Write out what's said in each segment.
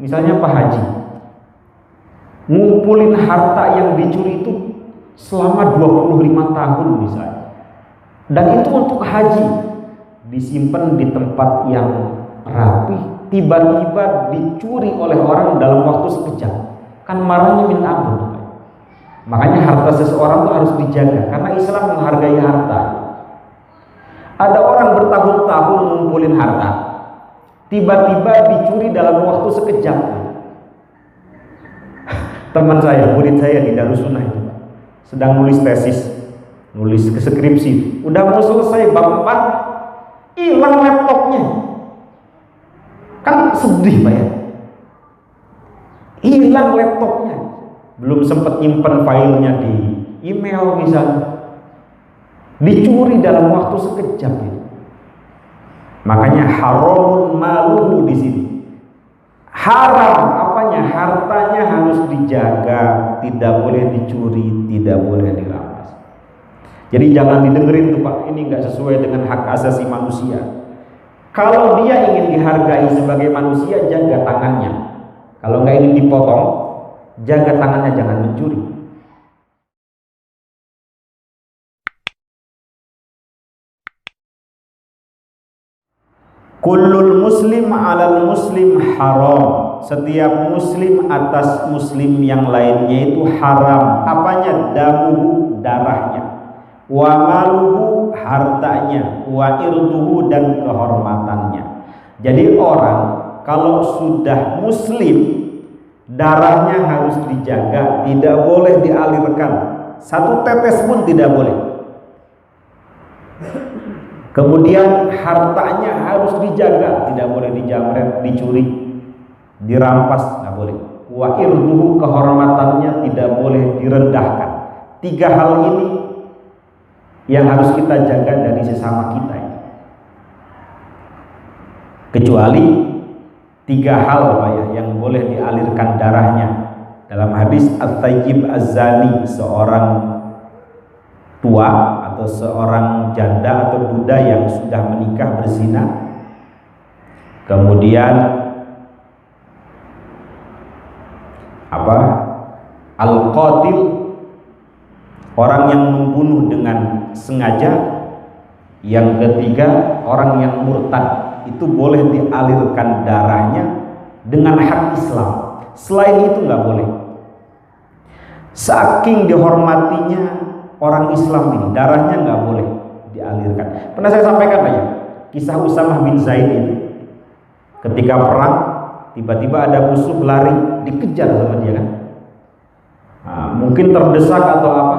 Misalnya Pak Haji, ngumpulin harta yang dicuri itu selama 25 tahun misalnya. Dan itu untuk haji, disimpan di tempat yang rapi, tiba-tiba dicuri oleh orang dalam waktu sekejap. Kan marahnya minta ampun. Makanya harta seseorang itu harus dijaga, karena Islam menghargai harta. Ada orang bertahun-tahun ngumpulin harta, tiba-tiba dicuri dalam waktu sekejap. Teman saya, murid saya di Darussunnah itu sedang nulis tesis, nulis skripsi, udah mau selesai bab 4, hilang laptopnya. Kan sedih Pak ya, hilang laptopnya, belum sempat nyimpen filenya di email misalnya, dicuri dalam waktu sekejap itu. Makanya haramun maluhu di sini. Haram apanya? Hartanya harus dijaga, tidak boleh dicuri, tidak boleh dirampas. Jadi jangan didengerin tuh Pak, ini nggak sesuai dengan hak asasi manusia. Kalau dia ingin dihargai sebagai manusia, jaga tangannya. Kalau nggak ingin dipotong, jaga tangannya, jangan mencuri. Kullul muslim alal muslim haram. Setiap muslim atas muslim yang lainnya itu haram. Apanya? Damuhu, darahnya. Wa maluhu, hartanya. Wa irduhu, dan kehormatannya. Jadi orang kalau sudah muslim, darahnya harus dijaga, tidak boleh dialirkan. Satu tetes pun tidak boleh. Kemudian hartanya harus dijaga, tidak boleh dijamret, dicuri, dirampas, nggak boleh. Wa irduhu, kehormatannya tidak boleh direndahkan. 3 hal ini yang harus kita jaga dari sesama kita. Kecuali 3 hal Pak ya, yang boleh dialirkan darahnya. Dalam hadis at-thayyib az-zani, seorang tua atau seorang janda atau duda yang sudah menikah berzina, kemudian al-qatil, orang yang membunuh dengan sengaja, yang ketiga orang yang murtad, itu boleh dialirkan darahnya dengan hak Islam. Selain itu nggak boleh. Saking dihormatinya orang Islam ini, darahnya nggak boleh dialirkan. Pernah saya sampaikan Pak ya, kisah Usamah bin Zaid ini. Ketika perang, tiba-tiba ada musuh lari, dikejar sama dia kan. Nah, mungkin terdesak atau apa,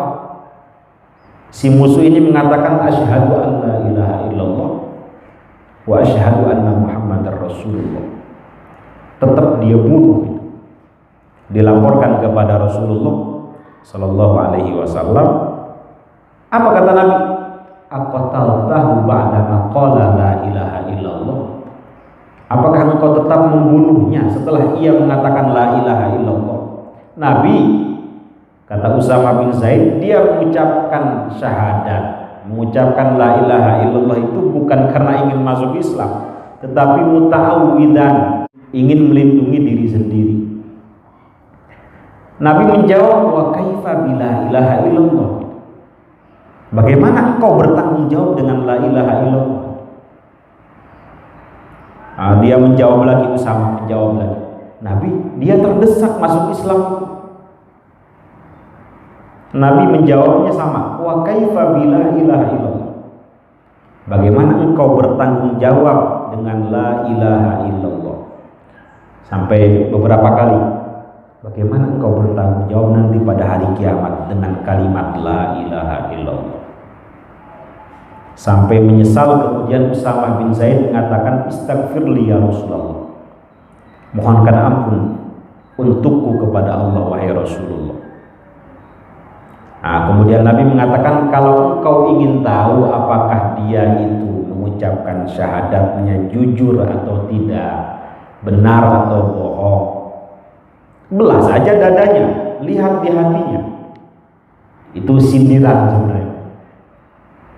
si musuh ini mengatakan asyhadu an la ilaha illallah wa asyhadu anna muhammadar rasulullah. Tetap dia bunuh. Dilaporkan kepada Rasulullah sallallahu alaihi wasallam. Apa kata Nabi? Aqataltahu ba'da qala la ilaha illallah. Apakah engkau tetap membunuhnya setelah ia mengatakan la ilaha illallah? Nabi, kata Usamah bin Zaid, dia mengucapkan syahadat, mengucapkan la ilaha illallah itu bukan karena ingin masuk Islam, tetapi muta'awwidan, ingin melindungi diri sendiri. Nabi menjawab, wa kaifa bila ilaha illallah. Bagaimana engkau bertanggung jawab dengan la ilaha illallah? Nah, dia menjawab lagi, Usamah menjawab lagi. Nabi, dia terdesak masuk Islam. Nabi menjawabnya sama, wa kaifa bila ilaha illallah. Bagaimana engkau bertanggung jawab dengan la ilaha illallah? Sampai beberapa kali. Bagaimana engkau bertanggung jawab nanti pada hari kiamat dengan kalimat la ilaha illallah? Sampai menyesal, kemudian Usamah bin Zaid mengatakan, istaghfirli ya Rasulullah, mohonkan ampun untukku kepada Allah wahai Rasulullah. Nah, kemudian Nabi mengatakan, kalau engkau ingin tahu apakah dia itu mengucapkan syahadatnya jujur atau tidak, benar atau bohong, belah saja dadanya, lihat di hatinya. Itu sindiran sebenarnya.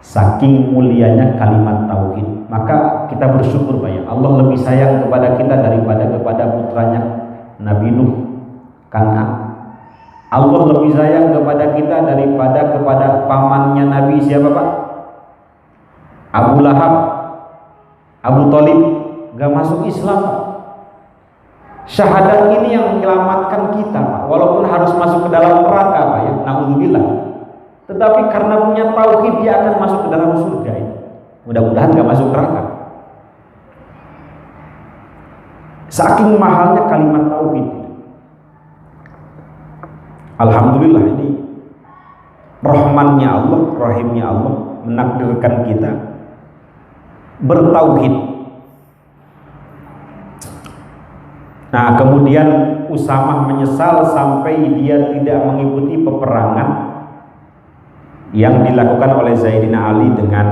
Saking mulianya kalimat tauhid, maka kita bersyukur Pak ya, Allah lebih sayang kepada kita daripada kepada putranya Nabi Nuh, Kan'an. Allah lebih sayang kepada kita daripada kepada pamannya Nabi siapa Pak? Abu Lahab, Abu Thalib, gak masuk Islam Pak. Syahadat ini yang menyelamatkan kita Pak, walaupun harus masuk ke dalam neraka Pak ya, naudzubillah. Tetapi karena punya tauhid dia akan masuk ke dalam surga ini. Mudah-mudahan gak masuk neraka. Saking mahalnya kalimat tauhid. Alhamdulillah ini rahmannya Allah, rahimnya Allah menakdirkan kita bertauhid. Nah, kemudian Usamah menyesal sampai dia tidak mengikuti peperangan yang dilakukan oleh Sayyidina Ali dengan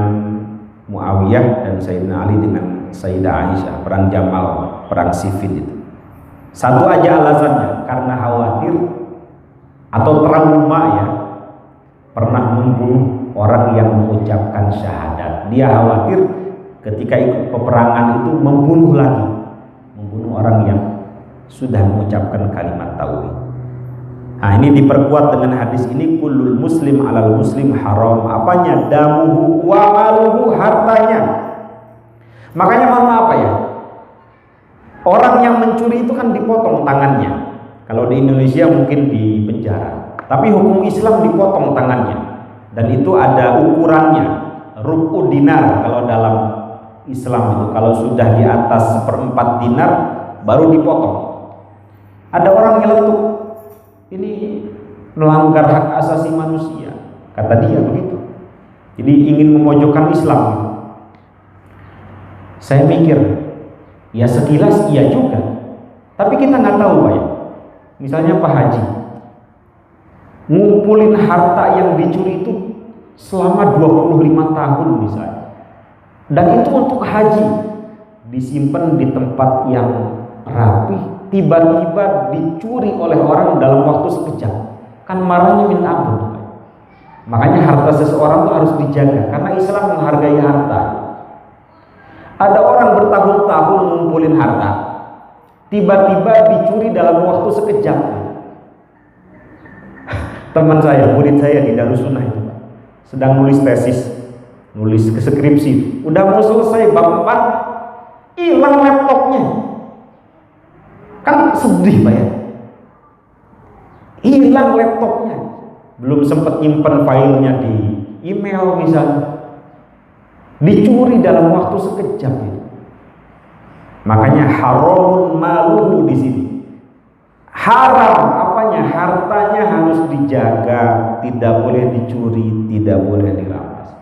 Muawiyah dan Sayyidina Ali dengan Sayyidah Aisyah, perang Jamal, perang Siffin itu. Satu aja alasannya, karena khawatir atau trauma ya, pernah membunuh orang yang mengucapkan syahadat. Dia khawatir ketika ikut peperangan itu membunuh lagi, membunuh orang yang sudah mengucapkan kalimat tauhid. Nah, ini diperkuat dengan hadis ini, kullul muslim alal muslim haram. Apanya? Damuhu wa maluhu, hartanya. Makanya mohon maaf ya, orang yang mencuri itu kan dipotong tangannya. Kalau di Indonesia mungkin di penjara, tapi hukum Islam dipotong tangannya, dan itu ada ukurannya, rubu dinar kalau dalam Islam itu. Kalau sudah di atas 1/4 dinar baru dipotong. Ada orang nyeletuk, ini melanggar hak asasi manusia, kata dia begitu. Jadi ingin memojokkan Islam. Saya mikir, ya sekilas iya juga, tapi kita nggak tahu Pak ya. Misalnya Pak Haji ngumpulin harta yang dicuri itu selama 25 tahun misalnya, dan itu untuk haji, disimpan di tempat yang rapi, tiba-tiba dicuri oleh orang dalam waktu sekejap, kan marahnya minta ampun. Makanya harta seseorang itu harus dijaga, karena Islam menghargai harta. Ada orang bertahun-tahun ngumpulin harta, tiba-tiba dicuri dalam waktu sekejap. Teman saya, murid saya di Darussunnah itu sedang nulis tesis, nulis skripsi, udah mau selesai bab 4, hilang laptopnya. Kan sedih Pak ya, hilang laptopnya, belum sempat nyimpen filenya di email misalnya, dicuri dalam waktu sekejap itu. Makanya haramun maluhu di sini. Haram apanya? Hartanya harus dijaga, tidak boleh dicuri, tidak boleh dirampas.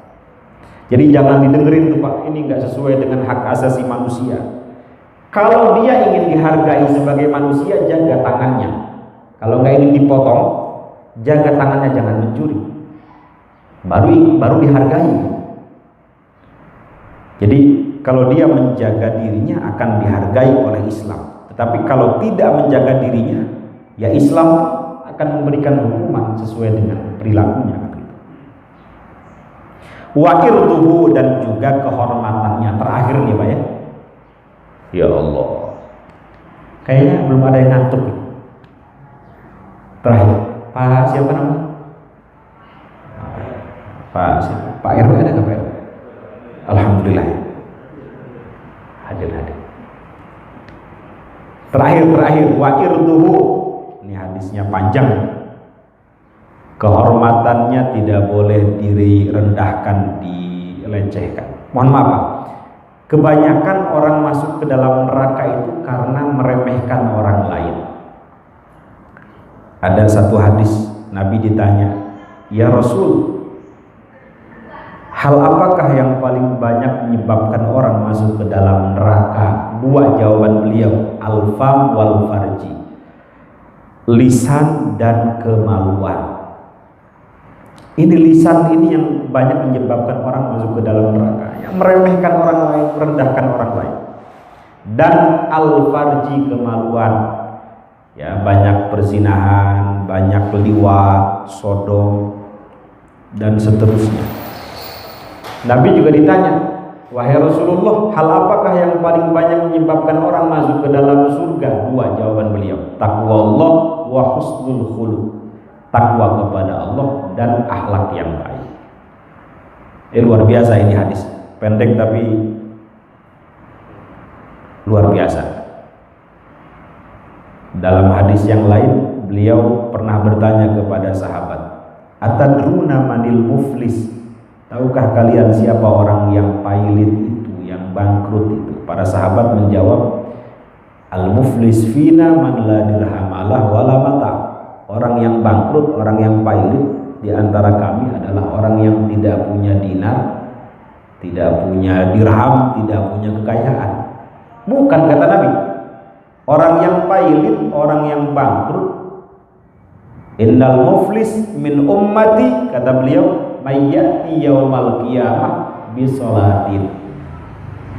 Jadi jangan didengerin tuh Pak, ini nggak sesuai dengan hak asasi manusia. Kalau dia ingin dihargai sebagai manusia, jaga tangannya. Kalau nggak ingin dipotong, jaga tangannya, jangan mencuri. Baru dihargai. Jadi kalau dia menjaga dirinya akan dihargai oleh Islam. Tetapi kalau tidak menjaga dirinya, ya Islam akan memberikan hukuman sesuai dengan perilakunya. Wa irduhu, dan juga kehormatannya. Terakhir nih Pak ya. Ya Allah, kayaknya belum ada yang ngantuk. Terakhir, Pak siapa namanya? Pak RW ada nggak Pak RW? Alhamdulillah. Hadir. Terakhir, wa irduhu. Ini hadisnya panjang. Kehormatannya tidak boleh direndahkan, dilecehkan. Mohon maaf Pak, kebanyakan orang masuk ke dalam neraka itu karena meremehkan orang lain. Ada satu hadis, Nabi ditanya, ya Rasul, hal apakah yang paling banyak menyebabkan orang masuk ke dalam neraka? Dua jawaban beliau, al-fam wal farji, lisan dan kemaluan. Ini lisan ini yang banyak menyebabkan orang masuk ke dalam neraka, yang meremehkan orang lain, merendahkan orang lain. Dan al-farji, kemaluan, ya banyak perzinahan, banyak liwat, sodom, dan seterusnya. Nabi juga ditanya, wahai Rasulullah, hal apakah yang paling banyak menyebabkan orang masuk ke dalam surga? 2 jawaban beliau, takwa Allah wa husnul khuluq, takwa kepada Allah dan akhlak yang baik. Luar biasa ini hadis, pendek tapi luar biasa. Dalam hadis yang lain beliau pernah bertanya kepada sahabat, atadruna manil muflis, tahukah kalian siapa orang yang pailit itu, yang bangkrut itu? Para sahabat menjawab, al muflis fina man la dirhamalah wala mata. Orang yang bangkrut, orang yang pailit di antara kami adalah orang yang tidak punya dinar, tidak punya dirham, tidak punya kekayaan. Bukan, kata Nabi, orang yang pailit, orang yang bangkrut, innal muflis min ummati, kata beliau, mayyati yaumal qiyamah bisolatin.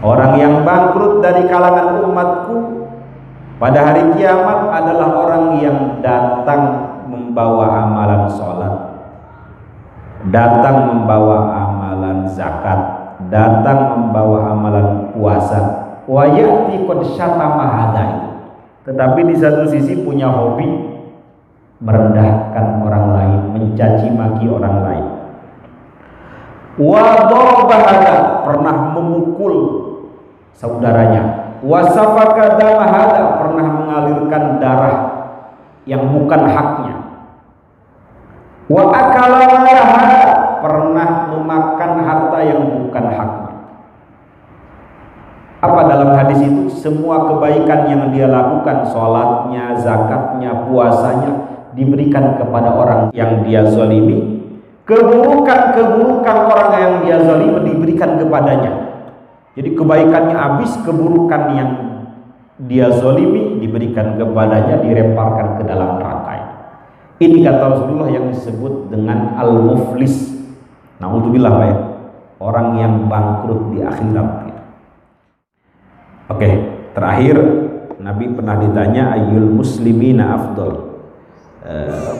Orang yang bangkrut dari kalangan umatku pada hari kiamat adalah orang yang datang membawa amalan sholat, datang membawa amalan zakat, datang membawa amalan puasa, wa ya'ti qad syatama hadai, tetapi di satu sisi punya hobi merendahkan orang lain, mencaci maki orang lain. Wa darbahada, pernah memukul saudaranya. Wa safaka damahada, pernah mengalirkan darah yang bukan haknya. Wa akala malahada, pernah memakan harta yang bukan haknya. Apa dalam hadis itu? Semua kebaikan yang dia lakukan, sholatnya, zakatnya, puasanya, diberikan kepada orang yang dia zalimi. Keburukan-keburukan orang yang dia zalimi diberikan kepadanya. Jadi kebaikannya habis, keburukan yang dia zalimi diberikan kepadanya, dilemparkan ke dalam neraka. Ini kata Rasulullah yang disebut dengan al-muflis. Na'udzubillah, Pak ya, orang yang bangkrut di akhirat. Oke, terakhir Nabi pernah ditanya ayyul muslimina afdal,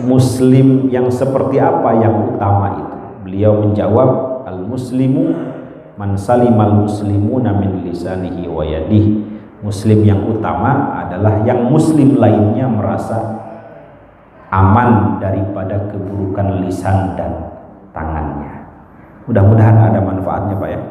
muslim yang seperti apa yang utama itu? Beliau menjawab, al muslimu man salimal muslimuna min lisanihi wa yadihi. Muslim yang utama adalah yang muslim lainnya merasa aman daripada keburukan lisan dan tangannya. Mudah-mudahan ada manfaatnya, Pak ya.